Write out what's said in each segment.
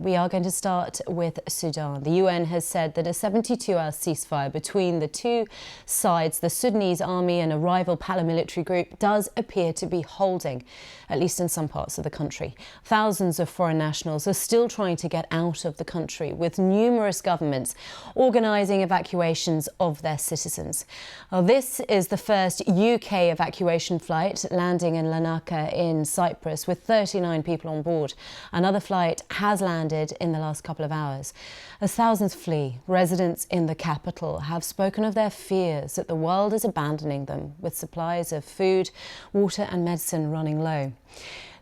We are going to start with Sudan. The UN has said that a 72-hour ceasefire between the two sides, the Sudanese army and a rival paramilitary group, does appear to be holding, at least in some parts of the country. Thousands of foreign nationals are still trying to get out of the country, with numerous governments organising evacuations of their citizens. Well, this is the first UK evacuation flight landing in Larnaca in Cyprus, with 39 people on board. Another flight has landed in the last couple of hours. As thousands flee, residents in the capital have spoken of their fears that the world is abandoning them, with supplies of food, water and medicine running low.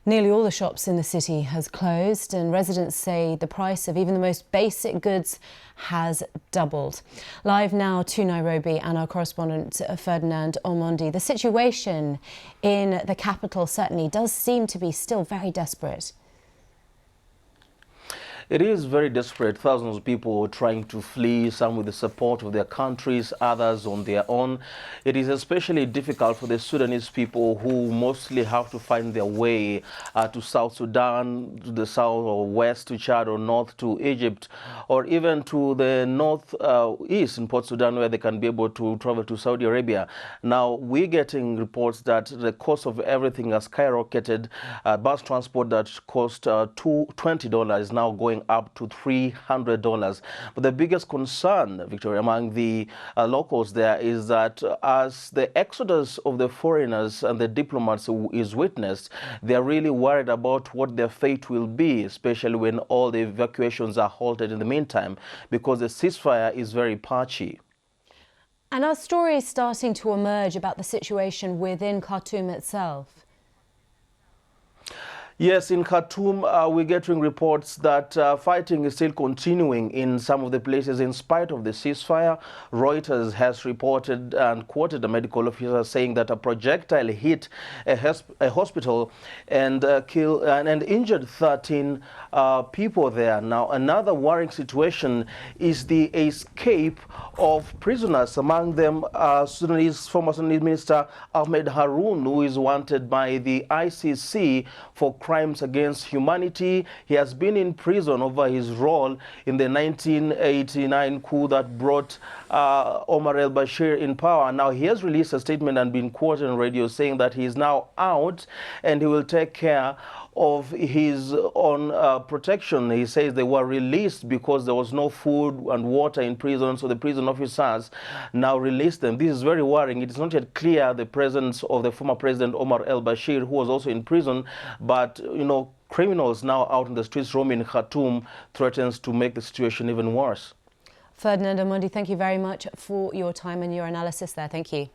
Nearly all the shops in the city has closed, and residents say the price of even the most basic goods has doubled. Live now to Nairobi, and our correspondent Ferdinand Omondi. The situation in the capital certainly does seem to be still very desperate. It is very desperate. Thousands of people trying to flee, some with the support of their countries, others on their own. It is especially difficult for the Sudanese people, who mostly have to find their way to South Sudan, to the south or west to Chad, or north to Egypt, or even to the north east in Port Sudan, where they can be able to travel to Saudi Arabia. Now, we're getting reports that the cost of everything has skyrocketed. Bus transport that cost $20 is now going up to $300. But the biggest concern, Victoria, among the locals there is that as the exodus of the foreigners and the diplomats is witnessed, they're really worried about what their fate will be, especially when all the evacuations are halted in the meantime, because the ceasefire is very patchy. And our story is starting to emerge about the situation within Khartoum itself. Yes, in Khartoum, we're getting reports that fighting is still continuing in some of the places in spite of the ceasefire. Reuters has reported and quoted a medical officer saying that a projectile hit a hospital and killed and injured 13 people there. Now, another worrying situation is the escape of prisoners, among them former Sudanese Minister Ahmed Haroun, who is wanted by the ICC for crimes against humanity. He has been in prison over his role in the 1989 coup that brought Omar al-Bashir in power. Now, he has released a statement and been quoted on radio saying that he is now out and he will take care of his own protection. He says they were released because there was no food and water in prison, so the prison officers now released them. This is very worrying. It is not yet clear the presence of the former president Omar al-Bashir, who was also in prison, but criminals now out in the streets roaming Khartoum threatens to make the situation even worse. Ferdinand Omondi, thank you very much for your time and your analysis there. Thank you.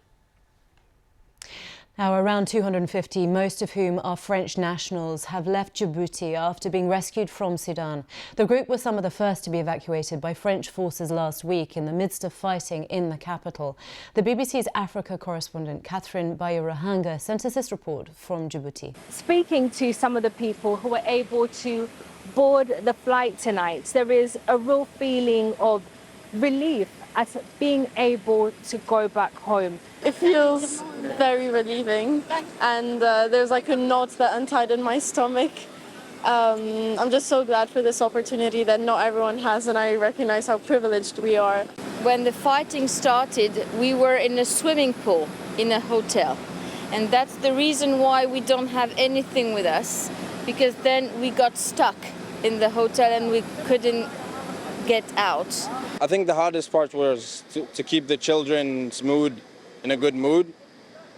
Now, around 250, most of whom are French nationals, have left Djibouti after being rescued from Sudan. The group were some of the first to be evacuated by French forces last week in the midst of fighting in the capital. The BBC's Africa correspondent Catherine Bayurahanga sent us this report from Djibouti. Speaking to some of the people who were able to board the flight tonight, there is a real feeling of relief at being able to go back home. It feels very relieving, and there's like a knot that untied in my stomach. I'm just so glad for this opportunity that not everyone has, and I recognize how privileged we are. When the fighting started, we were in a swimming pool in a hotel, and that's the reason why we don't have anything with us, because then we got stuck in the hotel and we couldn't get out. I think the hardest part was to keep the children's mood in a good mood,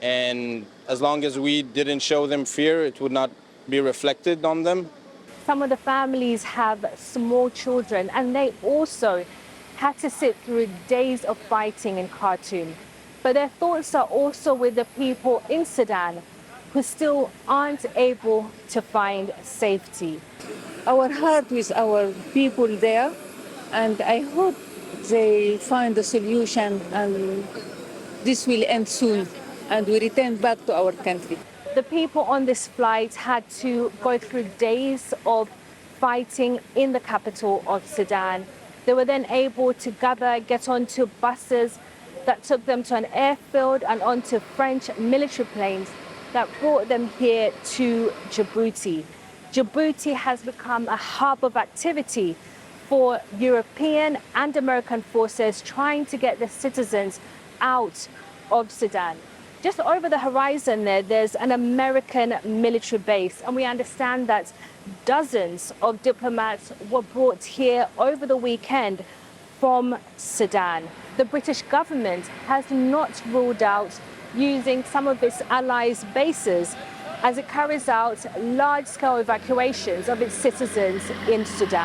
and as long as we didn't show them fear, it would not be reflected on them. Some of the families have small children, and they also had to sit through days of fighting in Khartoum. But their thoughts are also with the people in Sudan who still aren't able to find safety. Our heart with our people there, and I hope they find a solution and this will end soon and we return back to our country. The people on this flight had to go through days of fighting in the capital of Sudan. They were then able to get onto buses that took them to an airfield and onto French military planes that brought them here to Djibouti. Djibouti has become a hub of activity for European and American forces trying to get the citizens out of Sudan. Just over the horizon there's an American military base, and we understand that dozens of diplomats were brought here over the weekend from Sudan. The British government has not ruled out using some of its allies' bases as it carries out large-scale evacuations of its citizens in Sudan.